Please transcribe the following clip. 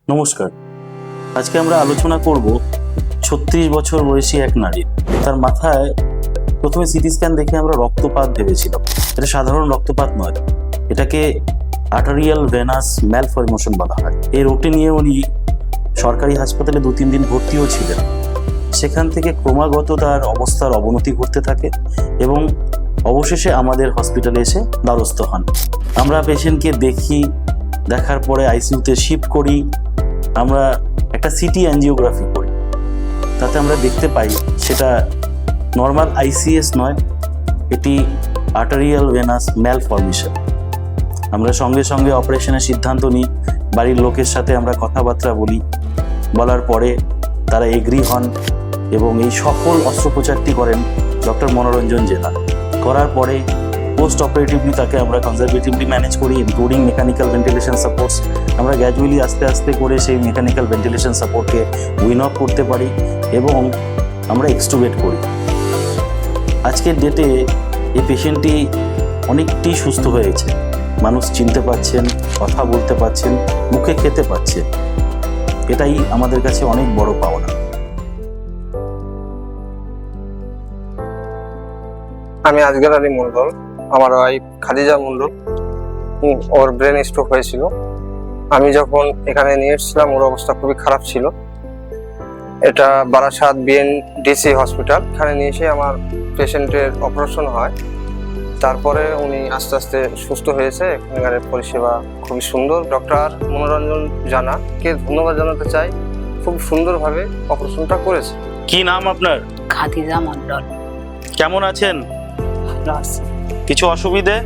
নমস্কার। আজকে আমরা আলোচনা করব ৩৬ বছর বয়সী এক নারী। তার মাথায় প্রথমে সিটি স্ক্যান দেখে আমরা রক্তপাত ভেবেছিলাম। এটা সাধারণ রক্তপাত নয়, এটাকে আর্টারিয়াল ভেনাস ম্যালফরমেশন বলা হয়। এই রোগটি নিয়ে উনি সরকারি হাসপাতালে ২-৩ দিন ভর্তিও ছিলেন। সেখান থেকে ক্রমাগত তার অবস্থার অবনতি ঘটতে থাকে এবং অবশেষে আমাদের হসপিটালে এসে দ্বারস্থ হন। আমরা পেশেন্টকে দেখি, দেখার পরে আইসিইউতে শিফট করি। আমরা একটা সিটি অ্যাঞ্জিওগ্রাফি করি, তাতে আমরা দেখতে পাই সেটা নর্মাল আইসিএস নয়, এটি আর্টারিয়াল ভেনাস ম্যালফরমেশন। আমরা সঙ্গে সঙ্গে অপারেশনের সিদ্ধান্ত নিই। বাড়ির লোকের সাথে আমরা কথাবার্তা বলি, বলার পরে তারা এগ্রি হন এবং এই সফল অস্ত্রোপচারটি করেন ডক্টর মনোরঞ্জন জেলা। করার পরে পোস্ট অপারেটিভলি তাকে আমরা কনজারভেটিভলি ম্যানেজ করি, ইনক্লুডিং মেকানিক্যাল ভেন্টিলেশন সাপোর্টস। আমরা গ্র্যাজুয়ালি আস্তে আস্তে করে সেই মেকানিক্যাল ভেন্টিলেশন সাপোর্টকে উইন অফ করতে পারি এবং আমরা এক্সটুবেট করি। আজকের ডেটে এই পেশেন্টটি অনেকটি সুস্থ হয়েছে। মানুষ চিনতে পারছেন, কথা বলতে পারছেন, মুখে খেতে পারছেন। এটাই আমাদের কাছে অনেক বড় পাওনা। আমি আজগর আলী মন্ডল, আমার ওয়াইফ খাদিজা মন্ডল। ওর ব্রেন স্ট্রোক হয়েছিল। আমি যখন এখানে নিয়ে এসেছিলাম ওর অবস্থা খুবই খারাপ ছিল। এটা বারাসাত বিএনডিসি হসপিটাল। এখানে নিয়ে এসে আমার পেশেন্টের অপারেশন হয়। তারপরে উনি আস্তে আস্তে সুস্থ হয়েছে। এখানকার পরিষেবা খুবই সুন্দর। ডক্টর মনোরঞ্জন জানাকে ধন্যবাদ জানাতে চাই, খুব সুন্দরভাবে অপারেশনটা করেছে। কি নাম আপনার? খাদিজা মন্ডল। কেমন আছেন? ভালো আছি। কিছু অসুবিধে?